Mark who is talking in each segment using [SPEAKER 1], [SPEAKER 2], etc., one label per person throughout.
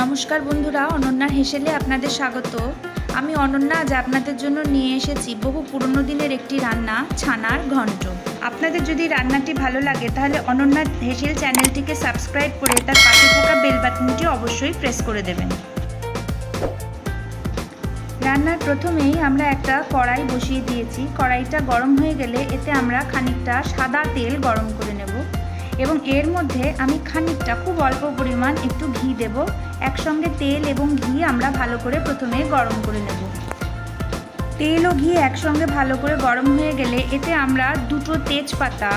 [SPEAKER 1] নমস্কার বন্ধুরা, অনন্যার হেসেলে আপনাদের স্বাগত। আমি অনন্যা আজ আপনাদের জন্য নিয়ে এসেছি বহু পুরনো দিনের একটি রান্না, ছানার ঘন্ট। আপনাদের যদি রান্নাটি ভালো লাগে তাহলে অনন্যার হেসেল চ্যানেলটিকে সাবস্ক্রাইব করে তার পাশে থাকা বেল বাটনটি অবশ্যই প্রেস করে দেবেন। রান্নার প্রথমেই আমরা একটা কড়াই বসিয়ে দিয়েছি। কড়াইটা গরম হয়ে গেলে এতে আমরা খানিকটা সাদা তেল গরম করে নেব এবং এর মধ্যে আমি খানিকটা খুব অল্প পরিমাণ একটু ঘি দেব। একসঙ্গে তেল এবং ঘি আমরা ভালো করে প্রথমে গরম করে নেব। তেল ও ঘি একসঙ্গে ভালো করে গরম হয়ে গেলে এতে আমরা দুটো তেজপাতা,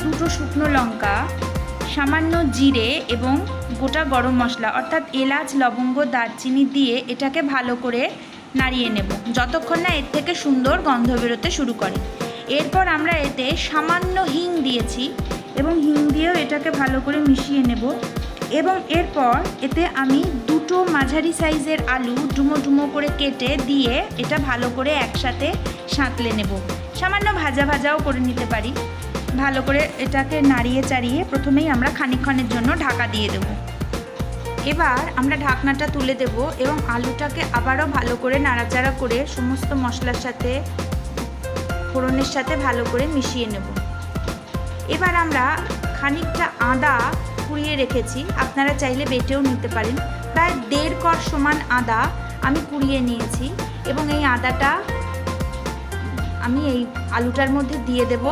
[SPEAKER 1] দুটো শুকনো লঙ্কা, সামান্য জিরে এবং গোটা গরম মশলা অর্থাৎ এলাচ, লবঙ্গ, দারচিনি দিয়ে এটাকে ভালো করে নাড়িয়ে নেব যতক্ষণ না এর থেকে সুন্দর গন্ধ বেরোতে শুরু করে। এরপর আমরা এতে সামান্য হিং দিয়েছি এবং হিং দিয়েও এটাকে ভালো করে মিশিয়ে নেব এবং এরপর এতে আমি দুটো মাঝারি সাইজের আলু ডুমো ডুমো করে কেটে দিয়ে এটা ভালো করে একসাথে সাঁতলে নেব। সামান্য ভাজা ভাজাও করে নিতে পারি। ভালো করে এটাকে নাড়িয়ে চাড়িয়ে প্রথমেই আমরা খানিকক্ষণের জন্য ঢাকা দিয়ে দেব। এবার আমরা ঢাকনাটা তুলে দেব এবং আলুটাকে আবারও ভালো করে নাড়াচাড়া করে সমস্ত মশলার সাথে, ফোড়নের সাথে ভালো করে মিশিয়ে নেব। এবার আমরা খানিকটা আদা কুড়িয়ে রেখেছি, আপনারা চাইলে বেটেও নিতে পারেন। প্রায় 1.5 কর সমান আদা আমি কুড়িয়ে নিয়েছি এবং এই আদাটা আমি এই আলুটার মধ্যে দিয়ে দেব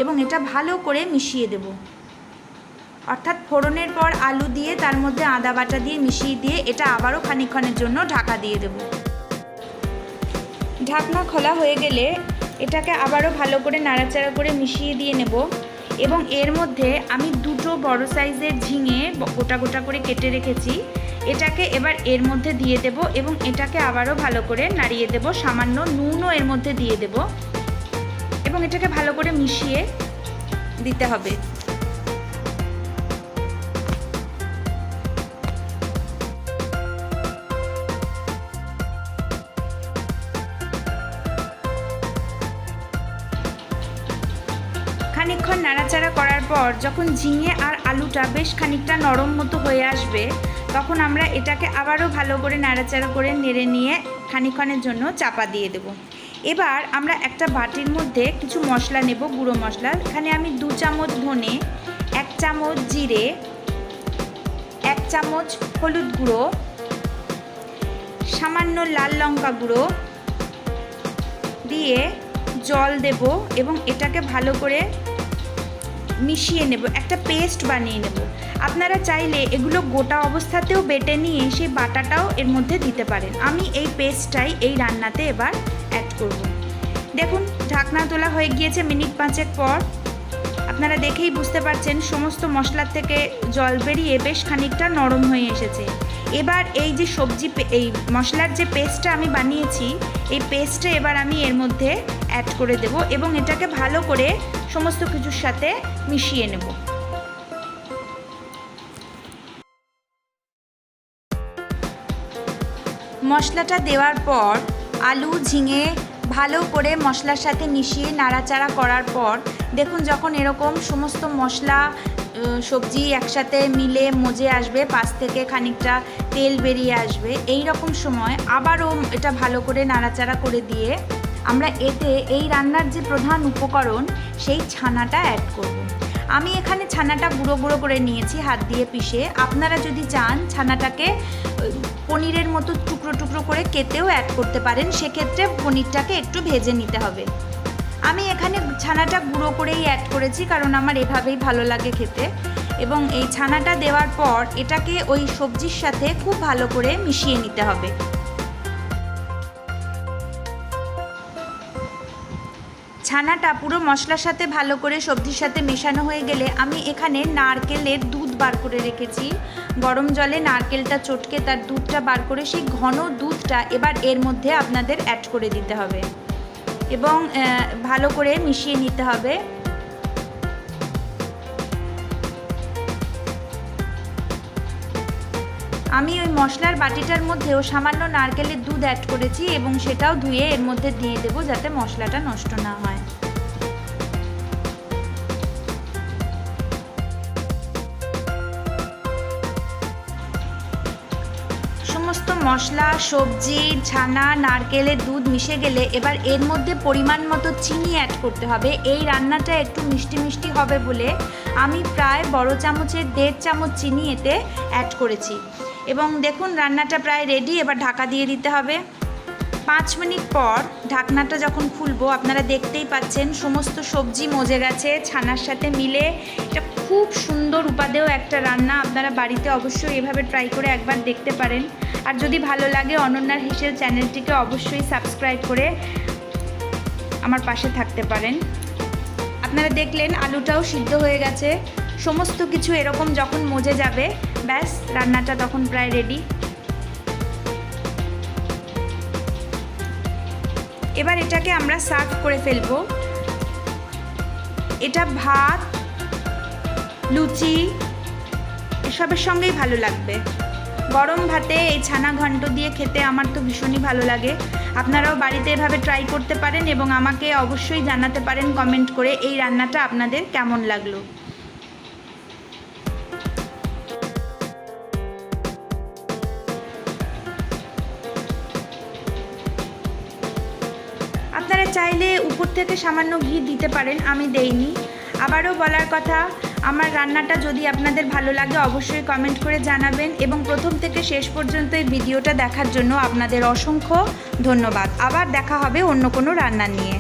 [SPEAKER 1] এবং এটা ভালো করে মিশিয়ে দেব। অর্থাৎ ফোড়নের পর আলু দিয়ে তার মধ্যে আদা বাটা দিয়ে মিশিয়ে দিয়ে এটা আবারও খানিকক্ষণের জন্য ঢাকা দিয়ে দেব। ঢাকনা খোলা হয়ে গেলে এটাকে আবারও ভালো করে নাড়াচাড়া করে মিশিয়ে দিয়ে নেব এবং এর মধ্যে আমি দুটো বড় সাইজের ঝিঙে গোটা গোটা করে কেটে রেখেছি। এটাকে এবার এর মধ্যে দিয়ে দেব এবং এটাকে আবারও ভালো করে নাড়িয়ে দেব। সামান্য নুনও এর মধ্যে দিয়ে দেব এবং এটাকে ভালো করে মিশিয়ে দিতে হবে। খানিকক্ষণ নাড়াচাড়া করার পর যখন ঝিঙে আর আলুটা বেশ খানিকটা নরম মতো হয়ে আসবে তখন আমরা এটাকে আবারও ভালো করে নাড়াচাড়া করে নেড়ে নিয়ে খানিকক্ষণের জন্য চাপা দিয়ে দেব। এবার আমরা একটা বাটির মধ্যে কিছু মশলা নেব, গুঁড়ো মশলা। এখানে আমি 2 চামচ ধনে, 1 চামচ জিরে, 1 চামচ হলুদ গুঁড়ো, সামান্য লাল লঙ্কা গুঁড়ো দিয়ে জল দেব এবং এটাকে ভালো করে মিশিয়ে নেব, একটা পেস্ট বানিয়ে নেব। আপনারা চাইলে এগুলো গোটা অবস্থাতেও বেটে নিয়ে সেই বাটাটাও এর মধ্যে দিতে পারেন। আমি এই পেস্টটাই এই রান্নাতে এবার অ্যাড করব। দেখুন ঢাকনা তোলা হয়ে গিয়েছে মিনিট 5 পর। আপনারা দেখেই বুঝতে পারছেন সমস্ত মশলার থেকে জল বেরিয়ে বেশ খানিকটা নরম হয়ে এসেছে। এবার এই যে এই মশলার যে পেস্টটা আমি বানিয়েছি এই পেস্টটা এবার আমি এর মধ্যে অ্যাড করে দেব এবং এটাকে ভালো করে সমস্ত কিছুর সাথে মিশিয়ে নেব। মশলাটা দেওয়ার পর আলু ঝিঙে ভালো করে মশলার সাথে মিশিয়ে নাড়াচাড়া করার পর দেখুন যখন এরকম সমস্ত মশলা সবজি একসাথে মিলে মজে আসবে, পাশ থেকে খানিকটা তেল বেরিয়ে আসবে, এই রকম সময় আবারও এটা ভালো করে নাড়াচাড়া করে দিয়ে আমরা এতে এই রান্নার যে প্রধান উপকরণ সেই ছানাটা অ্যাড করব। আমি এখানে ছানাটা গুঁড়ো গুঁড়ো করে নিয়েছি হাত দিয়ে পিষে। আপনারা যদি চান ছানাটাকে পনিরের মতো টুকরো টুকরো করে কেটেও অ্যাড করতে পারেন, সেক্ষেত্রে পনিরটাকে একটু ভেজে নিতে হবে। আমি এখানে ছানাটা গুঁড়ো করেই অ্যাড করেছি কারণ আমার এভাবেই ভালো লাগে খেতে। এবং এই ছানাটা দেওয়ার পর এটাকে ওই সবজির সাথে খুব ভালো করে মিশিয়ে নিতে হবে। ছানাটা পুরো মশলার সাথে ভালো করে সবজির সাথে মেশানো হয়ে গেলে আমি এখানে নারকেলের দুধ বার করে রেখেছি। গরম জলে নারকেলটা চটকে তার দুধটা বার করে সেই ঘন দুধটা এবার এর মধ্যে আপনাদের অ্যাড করে দিতে হবে এবং ভালো করে মিশিয়ে নিতে হবে। আমি ওই মশলার বাটিটার মধ্যেও সামান্য নারকেলের দুধ অ্যাড করেছি এবং সেটাও ধুয়ে এর মধ্যে দিয়ে দেবো যাতে মশলাটা নষ্ট না হয়। মশলা, সবজি, ছানা, নারকেলের দুধ মিশে গেলে এবার এর মধ্যে পরিমাণ মতো চিনি অ্যাড করতে হবে। এই রান্নাটা একটু মিষ্টি মিষ্টি হবে বলে আমি প্রায় বড় চামচের 1.5 চামচ চিনি এতে অ্যাড করেছি। এবং দেখুন রান্নাটা প্রায় রেডি। এবার ঢাকা দিয়ে দিতে হবে। 5 মিনিট পর ঢাকনাটা যখন খুলবো আপনারা দেখতেই পাচ্ছেন সমস্ত সবজি মজে গেছে ছানার সাথে মিলে। এটা খুব সুন্দর উপাদেয় একটা রান্না। আপনারা বাড়িতে অবশ্যই এভাবে ট্রাই করে একবার দেখতে পারেন। আর যদি ভালো লাগে অনন্যার হেসেল চ্যানেলটিকে অবশ্যই সাবস্ক্রাইব করে আমার পাশে থাকতে পারেন। আপনারা দেখলেন আলুটাও সিদ্ধ হয়ে গেছে। সমস্ত কিছু এরকম যখন মজে যাবে ব্যাস রান্নাটা তখন প্রায় রেডি। এবার এটাকে আমরা সার্ভ করে ফেলবো। এটা ভাত, লুচি এসবের সঙ্গেই ভালো লাগবে। গরম ভাতে এই ছানা ঘন্ট দিয়ে খেতে আমার তো ভীষণই ভালো লাগে। আপনারাও বাড়িতে এভাবে ট্রাই করতে পারেন এবং আমাকে অবশ্যই জানাতে পারেন কমেন্ট করে এই রান্নাটা আপনাদের কেমন লাগলো। আপনারা চাইলে উপর থেকে সামান্য ঘি দিতে পারেন, আমি দেইনি। আবারও বলার কথা, আমার রান্নাটা যদি আপনাদের ভালো লাগে অবশ্যই কমেন্ট করে জানাবেন এবং প্রথম থেকে শেষ পর্যন্ত এই ভিডিওটা দেখার জন্য আপনাদের অসংখ্য ধন্যবাদ। আবার দেখা হবে অন্য কোনো রান্না নিয়ে।